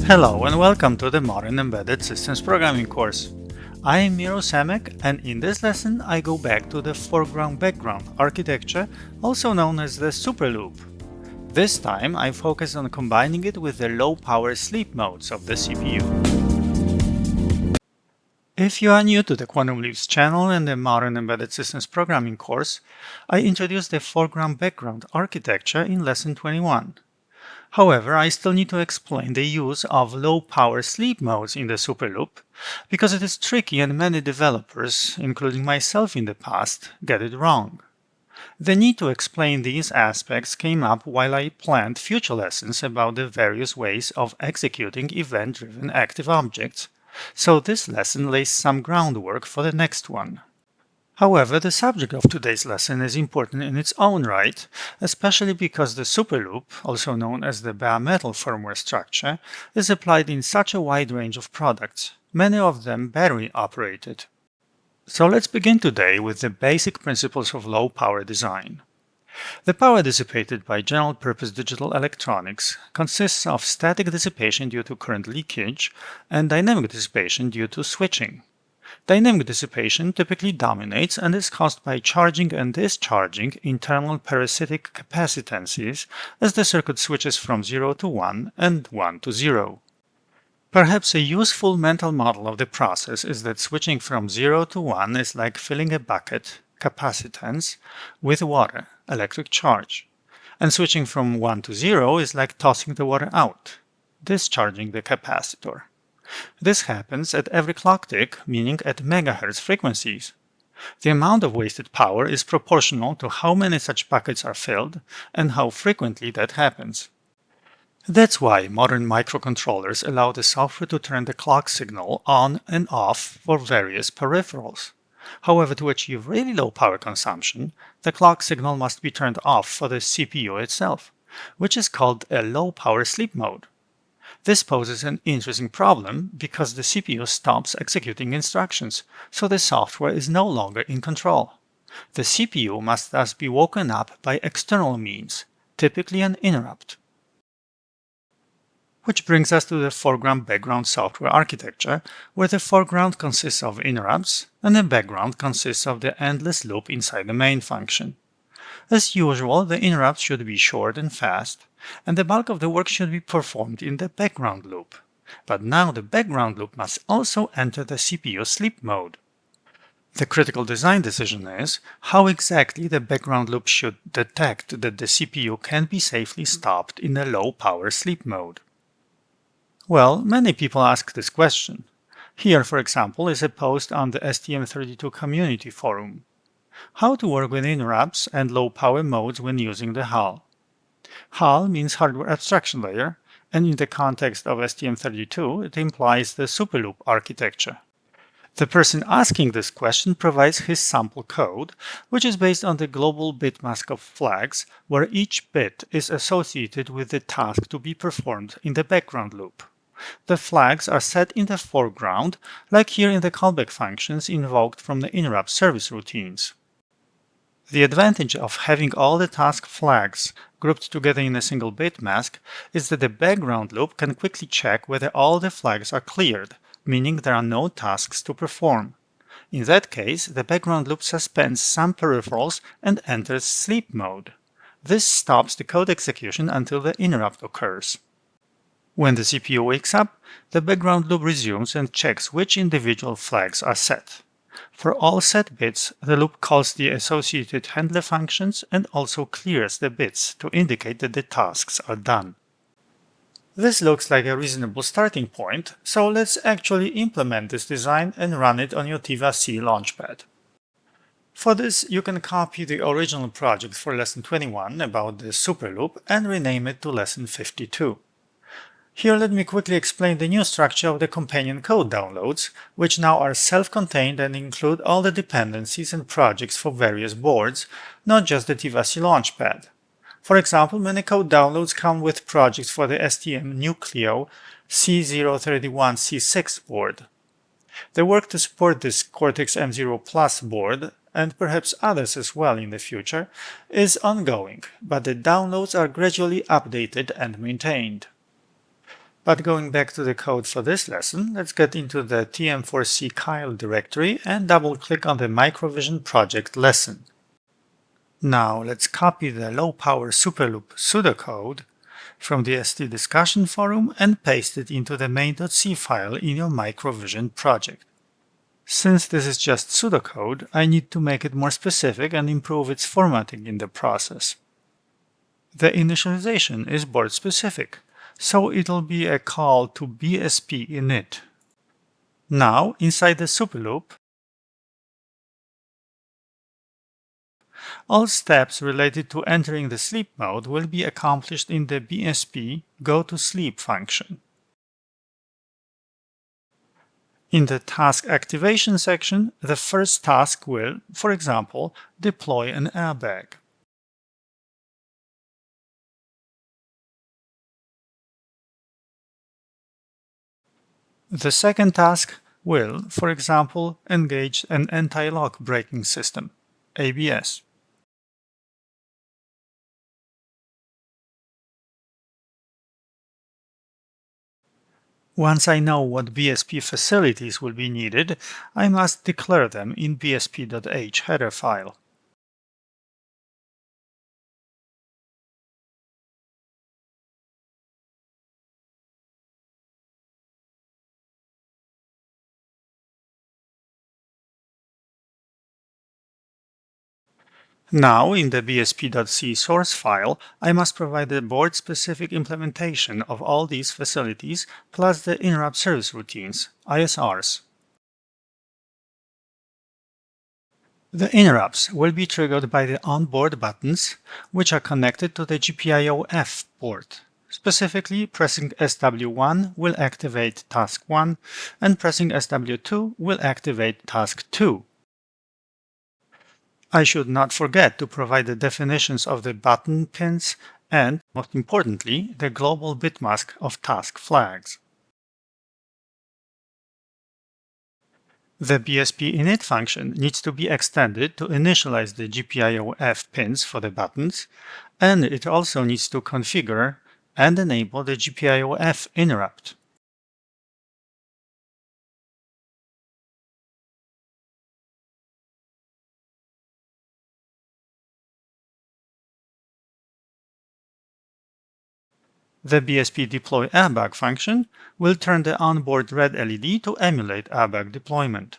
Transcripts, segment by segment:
Hello and welcome to the Modern Embedded Systems Programming course. I am Miro Samek, and in this lesson I go back to the foreground-background architecture, also known as the Superloop. This time I focus on combining it with the low-power sleep modes of the CPU. If you are new to the Quantum Leaps channel and the Modern Embedded Systems Programming course, I introduced the foreground-background architecture in lesson 21. However, I still need to explain the use of low-power sleep modes in the Superloop, because it is tricky and many developers, including myself in the past, get it wrong. The need to explain these aspects came up while I planned future lessons about the various ways of executing event-driven active objects, so this lesson lays some groundwork for the next one. However, the subject of today's lesson is important in its own right, especially because the Superloop, also known as the bare metal firmware structure, is applied in such a wide range of products, many of them battery-operated. So let's begin today with the basic principles of low-power design. The power dissipated by general-purpose digital electronics consists of static dissipation due to current leakage and dynamic dissipation due to switching. Dynamic dissipation typically dominates and is caused by charging and discharging internal parasitic capacitances as the circuit switches from 0 to 1 and 1 to 0. Perhaps a useful mental model of the process is that switching from 0 to 1 is like filling a bucket, capacitance, with water, electric charge, and switching from 1 to 0 is like tossing the water out, discharging the capacitor. This happens at every clock tick, meaning at megahertz frequencies. The amount of wasted power is proportional to how many such buckets are filled and how frequently that happens. That's why modern microcontrollers allow the software to turn the clock signal on and off for various peripherals. However, to achieve really low power consumption, the clock signal must be turned off for the CPU itself, which is called a low-power sleep mode. This poses an interesting problem because the CPU stops executing instructions, so the software is no longer in control. The CPU must thus be woken up by external means, typically an interrupt. Which brings us to the foreground-background software architecture, where the foreground consists of interrupts and the background consists of the endless loop inside the main function. As usual, the interrupts should be short and fast, and the bulk of the work should be performed in the background loop. But now the background loop must also enter the CPU sleep mode. The critical design decision is how exactly the background loop should detect that the CPU can be safely stopped in a low-power sleep mode. Well, many people ask this question. Here, for example, is a post on the STM32 community forum. How to work with interrupts and low-power modes when using the HAL. HAL means hardware abstraction layer, and in the context of STM32, it implies the Superloop architecture. The person asking this question provides his sample code, which is based on the global bit mask of flags, where each bit is associated with the task to be performed in the background loop. The flags are set in the foreground, like here in the callback functions invoked from the interrupt service routines. The advantage of having all the task flags grouped together in a single bit mask is that the background loop can quickly check whether all the flags are cleared, meaning there are no tasks to perform. In that case, the background loop suspends some peripherals and enters sleep mode. This stops the code execution until the interrupt occurs. When the CPU wakes up, the background loop resumes and checks which individual flags are set. For all set bits, the loop calls the associated handler functions and also clears the bits to indicate that the tasks are done. This looks like a reasonable starting point, so let's actually implement this design and run it on your Tiva C launchpad. For this, you can copy the original project for lesson 21 about the Superloop and rename it to lesson 52. Here let me quickly explain the new structure of the companion code downloads, which now are self-contained and include all the dependencies and projects for various boards, not just the Tiva C launchpad. For example, many code downloads come with projects for the STM Nucleo C031C6 board. The work to support this Cortex M0 Plus board, and perhaps others as well in the future, is ongoing, but the downloads are gradually updated and maintained. But going back to the code for this lesson, let's get into the tm4c Kyle directory and double-click on the Microvision project lesson. Now let's copy the low-power Superloop pseudocode from the ST discussion forum and paste it into the main.c file in your Microvision project. Since this is just pseudocode, I need to make it more specific and improve its formatting in the process. The initialization is board specific, so it'll be a call to BSP init. Now, inside the Superloop, all steps related to entering the sleep mode will be accomplished in the BSP go to sleep function. In the task activation section, the first task will, for example, deploy an airbag. The second task will, for example, engage an anti-lock braking system, ABS. Once I know what BSP facilities will be needed, I must declare them in bsp.h header file. Now, in the bsp.c source file, I must provide the board-specific implementation of all these facilities plus the interrupt service routines, ISRs. The interrupts will be triggered by the onboard buttons, which are connected to the GPIO-F port. Specifically, pressing SW1 will activate task 1, and pressing SW2 will activate task 2. I should not forget to provide the definitions of the button pins and, most importantly, the global bit mask of task flags. The BSP init function needs to be extended to initialize the GPIO-F pins for the buttons, and it also needs to configure and enable the GPIO-F interrupt. The BSP deploy airbag function will turn the onboard red LED to emulate airbag deployment.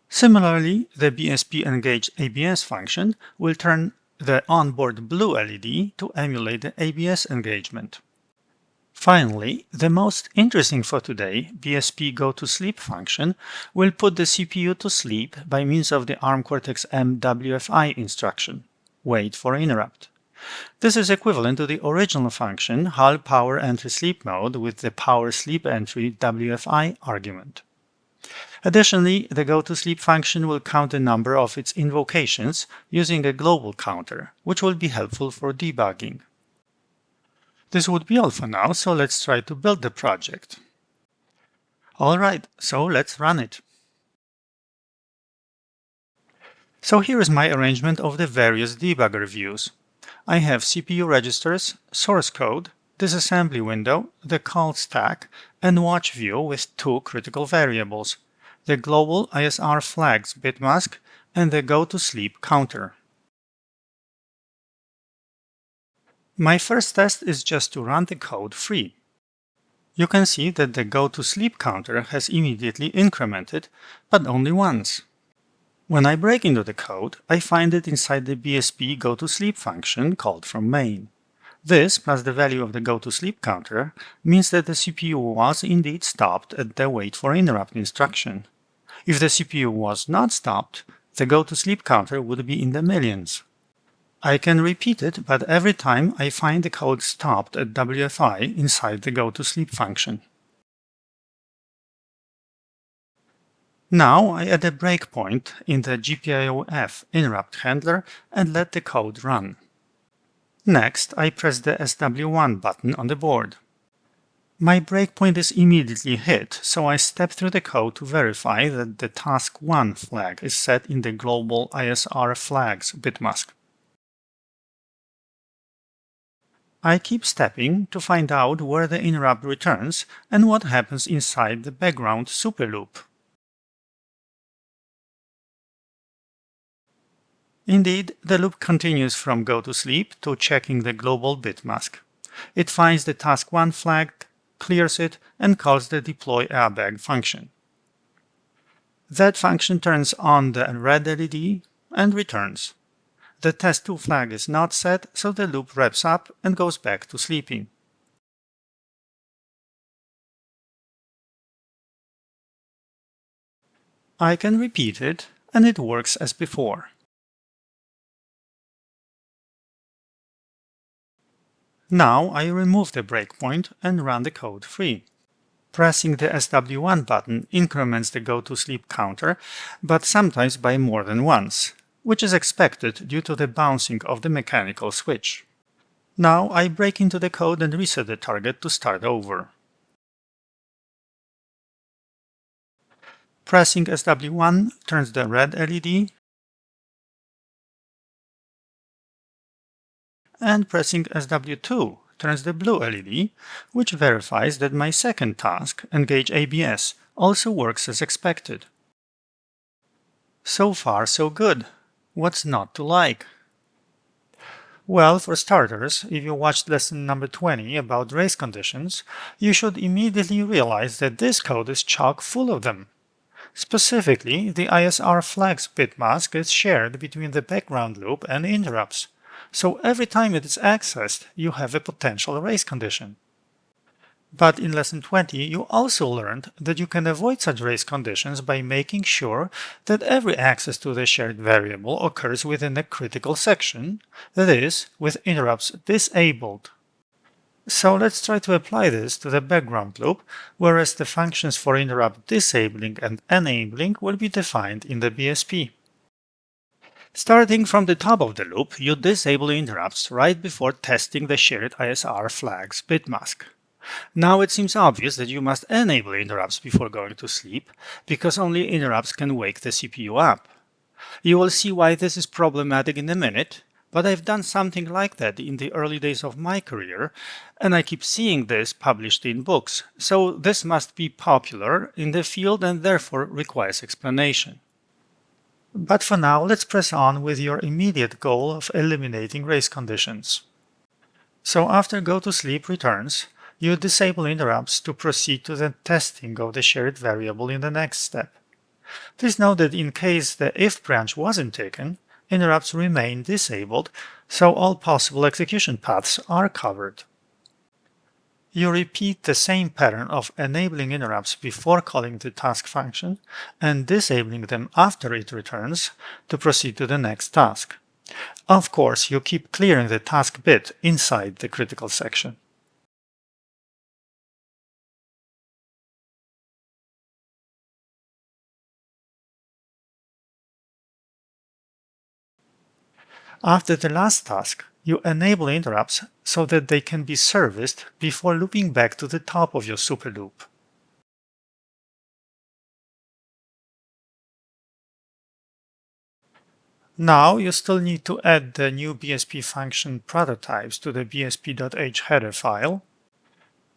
Similarly, the BSP engage ABS function will turn the onboard blue LED to emulate the ABS engagement. Finally, the most interesting for today, BSP go to sleep function will put the CPU to sleep by means of the ARM Cortex-M WFI instruction, wait for interrupt. This is equivalent to the original function HAL power entry sleep mode with the power sleep entry WFI argument. Additionally, the go to sleep function will count the number of its invocations using a global counter, which will be helpful for debugging. This would be all for now, so let's try to build the project. Alright, so let's run it. So here is my arrangement of the various debugger views. I have CPU registers, source code, disassembly window, the call stack, and watch view with two critical variables, the global ISR flags bitmask and the go to sleep counter. My first test is just to run the code free. You can see that the go to sleep counter has immediately incremented, but only once. When I break into the code, I find it inside the BSP go to sleep function called from main. This, plus the value of the go to sleep counter, means that the CPU was indeed stopped at the wait for interrupt instruction. If the CPU was not stopped, the go to sleep counter would be in the millions. I can repeat it, but every time I find the code stopped at WFI inside the go to sleep function. Now I add a breakpoint in the GPIO-F interrupt handler and let the code run. Next, I press the SW1 button on the board. My breakpoint is immediately hit, so I step through the code to verify that the task 1 flag is set in the global ISR flags bitmask. I keep stepping to find out where the interrupt returns and what happens inside the background Superloop. Indeed, the loop continues from go to sleep to checking the global bit mask. It finds the task 1 flag, clears it, and calls the deploy airbag function. That function turns on the red LED and returns. The test 2 flag is not set, so the loop wraps up and goes back to sleeping. I can repeat it, and it works as before. Now I remove the breakpoint and run the code free. Pressing the SW1 button increments the go-to-sleep counter, but sometimes by more than once, which is expected due to the bouncing of the mechanical switch. Now I break into the code and reset the target to start over. Pressing SW1 turns the red LED, and pressing SW2 turns the blue LED, which verifies that my second task, Engage ABS, also works as expected. So far, so good. What's not to like? Well, for starters, if you watched lesson number 20 about race conditions, you should immediately realize that this code is chock full of them. Specifically, the ISR flags bit mask is shared between the background loop and interrupts, so every time it is accessed, you have a potential race condition. But in lesson 20, you also learned that you can avoid such race conditions by making sure that every access to the shared variable occurs within a critical section, that is, with interrupts disabled. So let's try to apply this to the background loop, whereas the functions for interrupt disabling and enabling will be defined in the BSP. Starting from the top of the loop, you disable interrupts right before testing the shared ISR flags bit mask. Now it seems obvious that you must enable interrupts before going to sleep, because only interrupts can wake the CPU up. You will see why this is problematic in a minute, but I've done something like that in the early days of my career, and I keep seeing this published in books, so this must be popular in the field and therefore requires explanation. But for now, let's press on with your immediate goal of eliminating race conditions. So after go to sleep returns, you disable interrupts to proceed to the testing of the shared variable in the next step. Please note that in case the if branch wasn't taken, interrupts remain disabled, so all possible execution paths are covered. You repeat the same pattern of enabling interrupts before calling the task function and disabling them after it returns to proceed to the next task. Of course, you keep clearing the task bit inside the critical section. After the last task, you enable interrupts so that they can be serviced before looping back to the top of your Superloop. Now you still need to add the new BSP function prototypes to the bsp.h header file.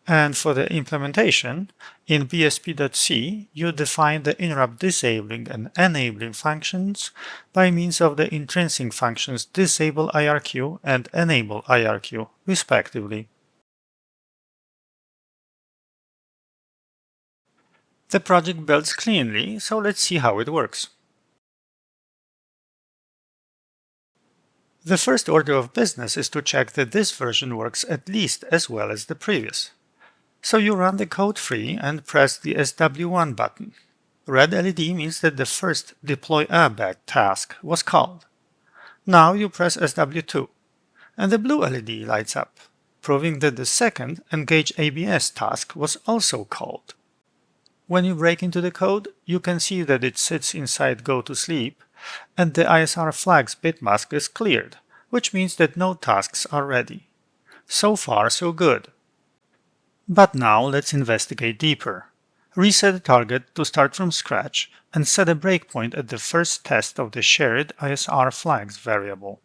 And for the implementation, in bsp.c, you define the interrupt disabling and enabling functions by means of the intrinsic functions disable IRQ and enable IRQ, respectively. The project builds cleanly, so let's see how it works. The first order of business is to check that this version works at least as well as the previous. So you run the code free and press the SW1 button. Red LED means that the first deploy airbag task was called. Now you press SW2, and the blue LED lights up, proving that the second Engage ABS task was also called. When you break into the code, you can see that it sits inside Go to Sleep, and the ISR flags bit mask is cleared, which means that no tasks are ready. So far, so good. But now let's investigate deeper. Reset the target to start from scratch and set a breakpoint at the first test of the shared ISR flags variable.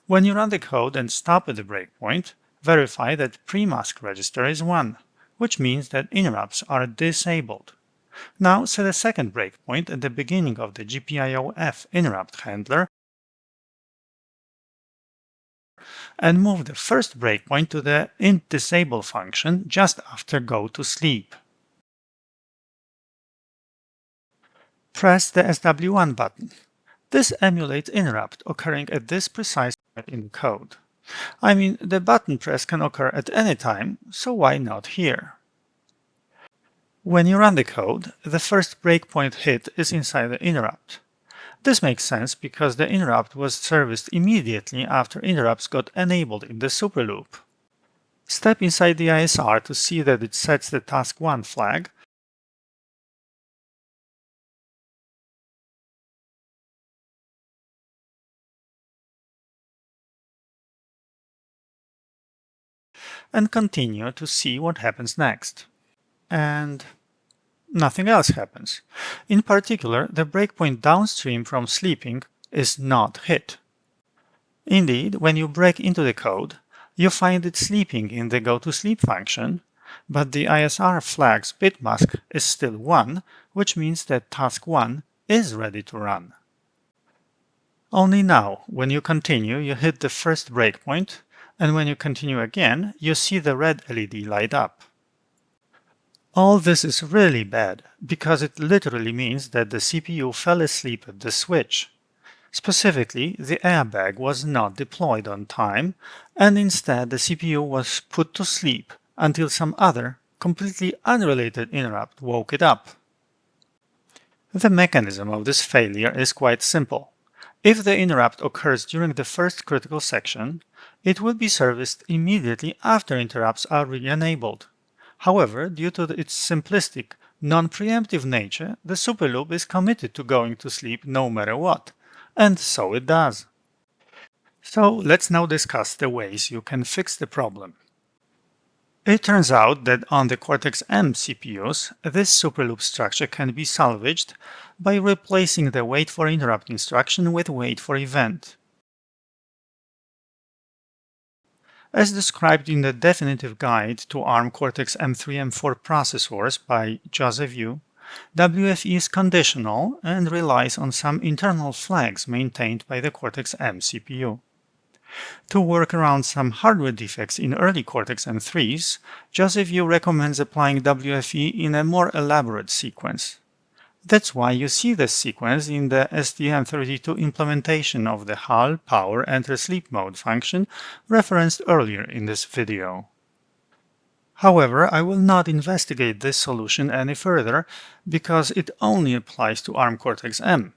When you run the code and stop at the breakpoint, verify that pre-mask register is 1, which means that interrupts are disabled. Now set a second breakpoint at the beginning of the GPIO-F interrupt handler and move the first breakpoint to the int_disable function just after go to sleep. Press the SW1 button. This emulates interrupt occurring at this precise point in the code. I mean, the button press can occur at any time, so why not here? When you run the code, the first breakpoint hit is inside the interrupt. This makes sense because the interrupt was serviced immediately after interrupts got enabled in the Superloop. Step inside the ISR to see that it sets the task 1 flag, and continue to see what happens next. And nothing else happens. In particular, the breakpoint downstream from sleeping is not hit. Indeed, when you break into the code, you find it sleeping in the go-to-sleep function, but the ISR flag's bit mask is still 1, which means that task 1 is ready to run. Only now, when you continue, you hit the first breakpoint, and when you continue again, you see the red LED light up. All this is really bad, because it literally means that the CPU fell asleep at the switch. Specifically, the airbag was not deployed on time, and instead the CPU was put to sleep until some other, completely unrelated interrupt woke it up. The mechanism of this failure is quite simple. If the interrupt occurs during the first critical section, it will be serviced immediately after interrupts are re-enabled. However, due to its simplistic, non-preemptive nature, the Superloop is committed to going to sleep no matter what, and so it does. So let's now discuss the ways you can fix the problem. It turns out that on the Cortex-M CPUs, this Superloop structure can be salvaged by replacing the wait for interrupt instruction with wait for event. As described in the definitive guide to ARM Cortex-M3-M4 processors by Joseph Yu, WFE is conditional and relies on some internal flags maintained by the Cortex-M CPU. To work around some hardware defects in early Cortex-M3s, Joseph Yu recommends applying WFE in a more elaborate sequence. That's why you see this sequence in the STM32 implementation of the HAL power enter sleep mode function referenced earlier in this video. However, I will not investigate this solution any further because it only applies to ARM Cortex-M.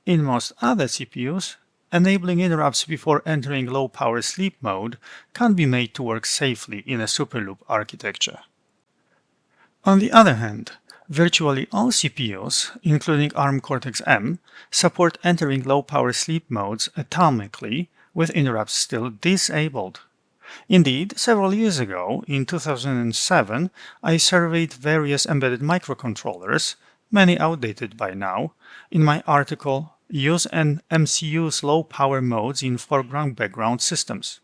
In most other CPUs, enabling interrupts before entering low-power sleep mode can be made to work safely in a Superloop architecture. On the other hand, virtually all CPUs, including ARM Cortex-M, support entering low-power sleep modes atomically with interrupts still disabled. Indeed, several years ago, in 2007, I surveyed various embedded microcontrollers, many outdated by now, in my article Use an MCU's low-power modes in foreground-background systems.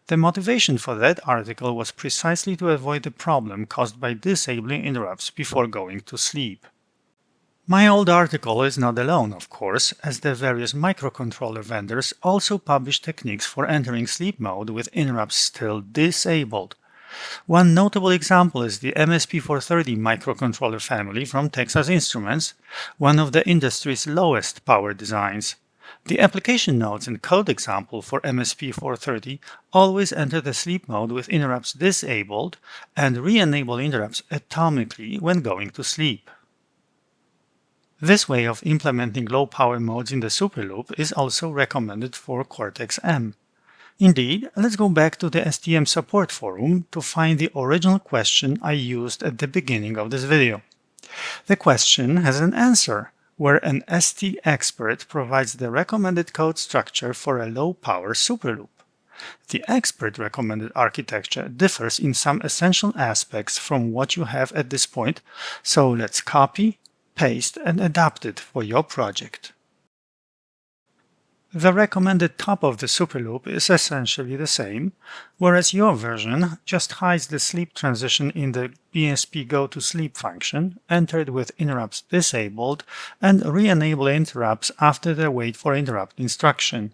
The motivation for that article was precisely to avoid the problem caused by disabling interrupts before going to sleep. My old article is not alone, of course, as the various microcontroller vendors also publish techniques for entering sleep mode with interrupts still disabled. One notable example is the MSP430 microcontroller family from Texas Instruments, one of the industry's lowest power designs. The application notes and code example for MSP430 always enter the sleep mode with interrupts disabled and re-enable interrupts atomically when going to sleep. This way of implementing low-power modes in the Superloop is also recommended for Cortex-M. Indeed, let's go back to the STM support forum to find the original question I used at the beginning of this video. The question has an answer, where an ST expert provides the recommended code structure for a low-power Superloop. The expert recommended architecture differs in some essential aspects from what you have at this point, so let's copy, paste, and adapt it for your project. The recommended top of the Superloop is essentially the same, whereas your version just hides the sleep transition in the BSP go to sleep function, entered with interrupts disabled, and re-enable interrupts after the wait for interrupt instruction.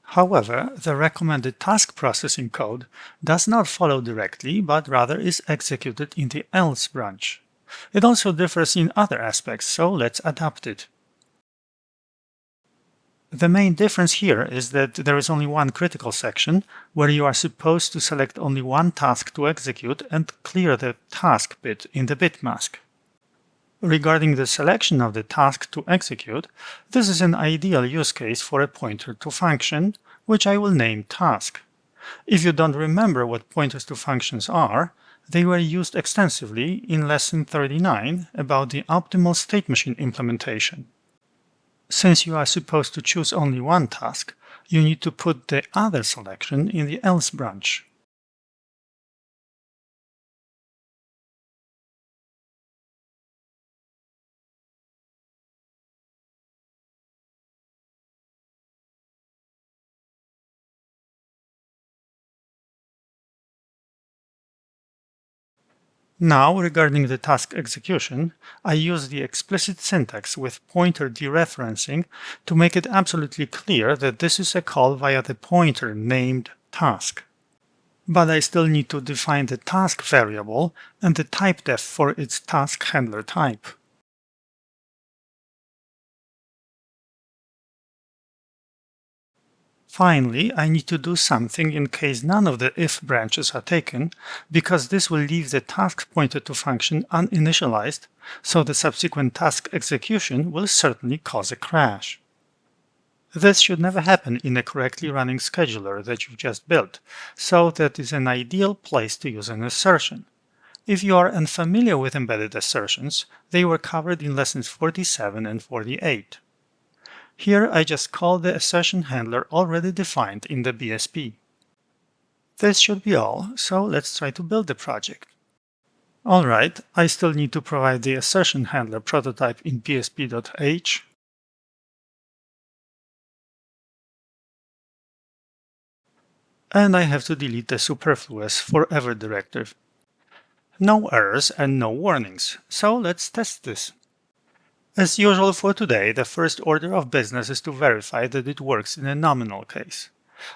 However, the recommended task processing code does not follow directly, but rather is executed in the else branch. It also differs in other aspects, so let's adapt it. The main difference here is that there is only one critical section where you are supposed to select only one task to execute and clear the task bit in the bit mask. Regarding the selection of the task to execute, this is an ideal use case for a pointer to function, which I will name task. If you don't remember what pointers to functions are, they were used extensively in lesson 39 about the optimal state machine implementation. Since you are supposed to choose only one task, you need to put the other selection in the else branch. Now, regarding the task execution, I use the explicit syntax with pointer dereferencing to make it absolutely clear that this is a call via the pointer named task. But I still need to define the task variable and the type def for its task handler type. Finally, I need to do something in case none of the if branches are taken, because this will leave the task pointer to function uninitialized, so the subsequent task execution will certainly cause a crash. This should never happen in a correctly running scheduler that you've just built, so that is an ideal place to use an assertion. If you are unfamiliar with embedded assertions, they were covered in lessons 47 and 48. Here I just call the assertion handler already defined in the BSP. This should be all, so let's try to build the project. Alright, I still need to provide the assertion handler prototype in bsp.h, and I have to delete the superfluous forever directive. No errors and no warnings, so let's test this. As usual for today, the first order of business is to verify that it works in a nominal case.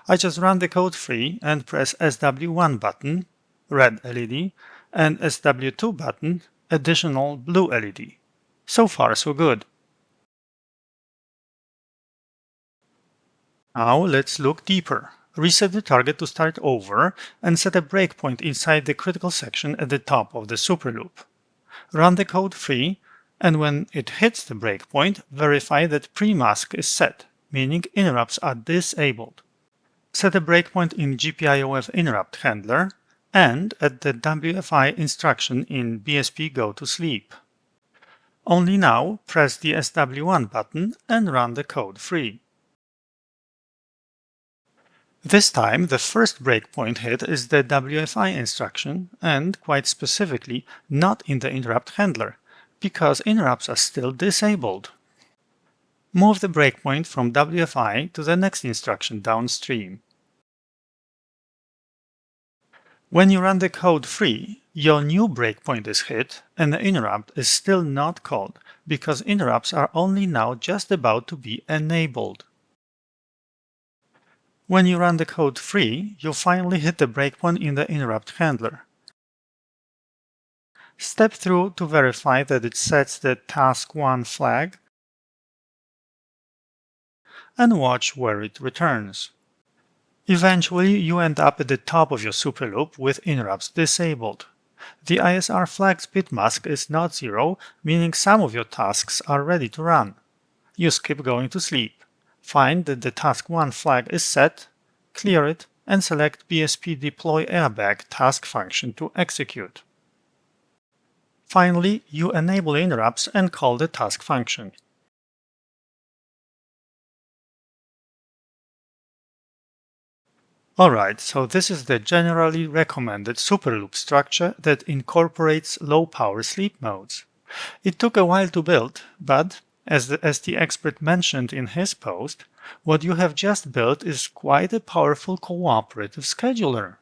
I just run the code free and press SW1 button, red LED, and SW2 button, additional blue LED. So far, so good. Now let's look deeper. Reset the target to start over and set a breakpoint inside the critical section at the top of the Superloop. Run the code free, and when it hits the breakpoint, verify that pre-mask is set, meaning interrupts are disabled. Set a breakpoint in GPIOF interrupt handler and at the WFI instruction in BSP go to sleep. Only now press the SW1 button and run the code free. This time, the first breakpoint hit is the WFI instruction and, quite specifically, not in the interrupt handler, because interrupts are still disabled. Move the breakpoint from WFI to the next instruction downstream. When you run the code free, your new breakpoint is hit and the interrupt is still not called, because interrupts are only now just about to be enabled. When you run the code free, you finally hit the breakpoint in the interrupt handler. Step through to verify that it sets the task1 flag and watch where it returns. Eventually, you end up at the top of your Superloop with interrupts disabled. The ISR flag's bit mask is not 0, meaning some of your tasks are ready to run. You skip going to sleep. Find that the task1 flag is set, clear it, and select BSP deploy airbag task function to execute. Finally, you enable interrupts and call the task function. Alright, so this is the generally recommended Superloop structure that incorporates low-power sleep modes. It took a while to build, but as the ST expert mentioned in his post, what you have just built is quite a powerful cooperative scheduler.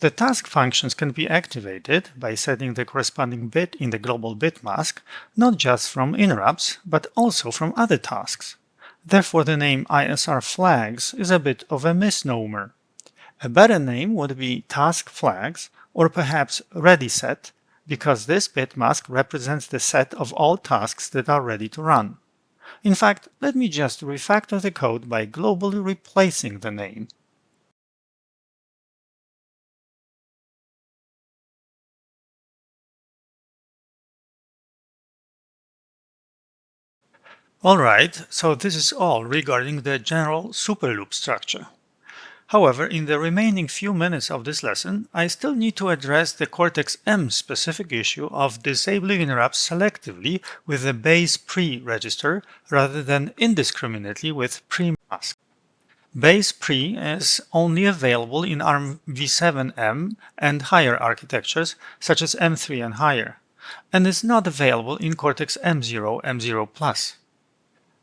The task functions can be activated by setting the corresponding bit in the global bit mask, not just from interrupts, but also from other tasks. Therefore, the name ISR flags is a bit of a misnomer. A better name would be task flags, or perhaps ready set, because this bit mask represents the set of all tasks that are ready to run. In fact, let me just refactor the code by globally replacing the name. Alright, so this is all regarding the general Superloop structure. However, in the remaining few minutes of this lesson, I still need to address the Cortex-M specific issue of disabling interrupts selectively with the base pre-register rather than indiscriminately with pre-mask. Base pre is only available in ARM v7M and higher architectures such as M3 and higher, and is not available in Cortex-M0, M0+.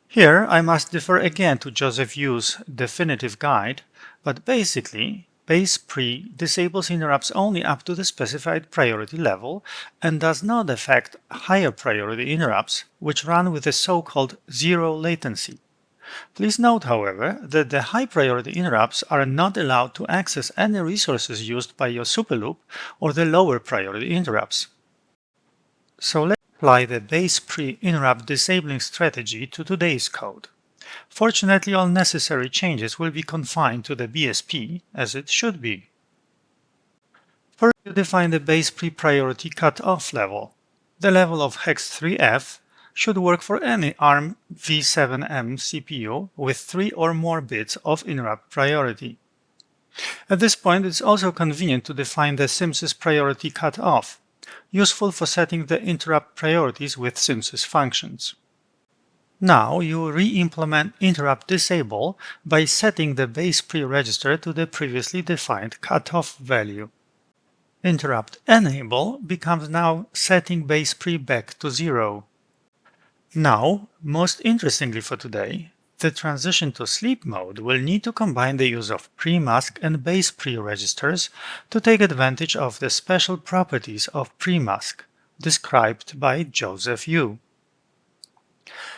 Here, I must defer again to Joseph Yu's definitive guide, but basically, base pre disables interrupts only up to the specified priority level and does not affect higher priority interrupts, which run with the so-called zero latency. Please note, however, that the high priority interrupts are not allowed to access any resources used by your Superloop or the lower priority interrupts. So let's apply the base pre-interrupt disabling strategy to today's code. Fortunately, all necessary changes will be confined to the BSP, as it should be. First, you define the base pre-priority cutoff level. The level of hex 3F should work for any ARM v7M CPU with 3 or more bits of interrupt priority. At this point, it's also convenient to define the SIMSYS priority cutoff, useful for setting the interrupt priorities with SIMSYS functions. Now you re-implement interrupt disable by setting the base pre-register to the previously defined cutoff value. Interrupt enable becomes now setting base pre back to 0. Now, most interestingly for today, the transition to sleep mode will need to combine the use of pre-mask and base pre-registers to take advantage of the special properties of pre-mask, described by Joseph Yu.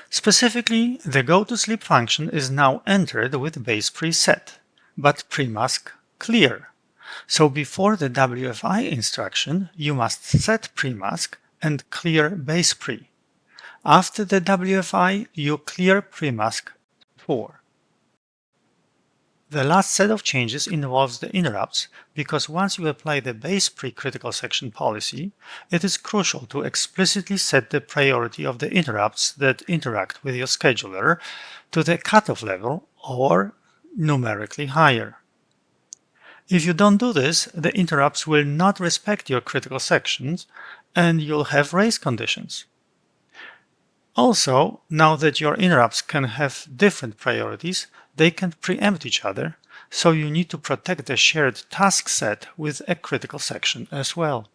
Specifically, the go-to-sleep function is now entered with base preset, but pre-mask clear. So before the WFI instruction, you must set pre-mask and clear base pre. After the WFI, you clear pre-mask 4. The last set of changes involves the interrupts, because once you apply the base pre-critical section policy, it is crucial to explicitly set the priority of the interrupts that interact with your scheduler to the cutoff level or numerically higher. If you don't do this, the interrupts will not respect your critical sections and you'll have race conditions. Also, now that your interrupts can have different priorities, they can preempt each other, so you need to protect the shared task set with a critical section as well.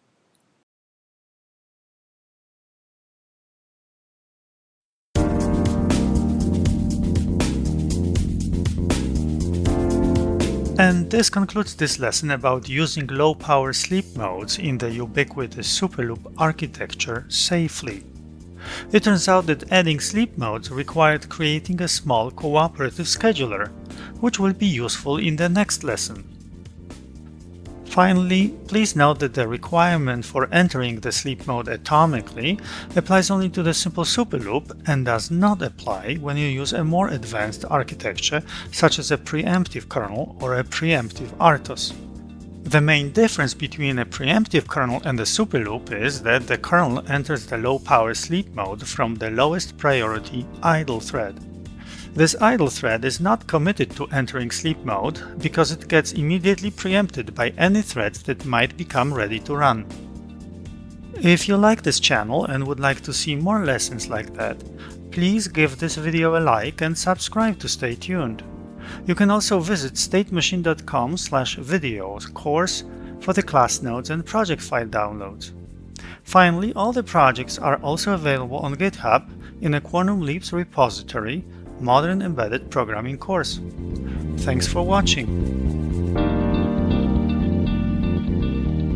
And this concludes this lesson about using low-power sleep modes in the ubiquitous Superloop architecture safely. It turns out that adding sleep modes required creating a small cooperative scheduler, which will be useful in the next lesson. Finally, please note that the requirement for entering the sleep mode atomically applies only to the simple Superloop and does not apply when you use a more advanced architecture such as a preemptive kernel or a preemptive RTOS. The main difference between a preemptive kernel and a Superloop is that the kernel enters the low-power sleep mode from the lowest priority idle thread. This idle thread is not committed to entering sleep mode because it gets immediately preempted by any threads that might become ready to run. If you like this channel and would like to see more lessons like that, please give this video a like and subscribe to stay tuned. You can also visit statemachine.com/videos course for the class notes and project file downloads. Finally, all the projects are also available on GitHub in a Quantum Leap's repository, Modern Embedded Programming course. Thanks for watching!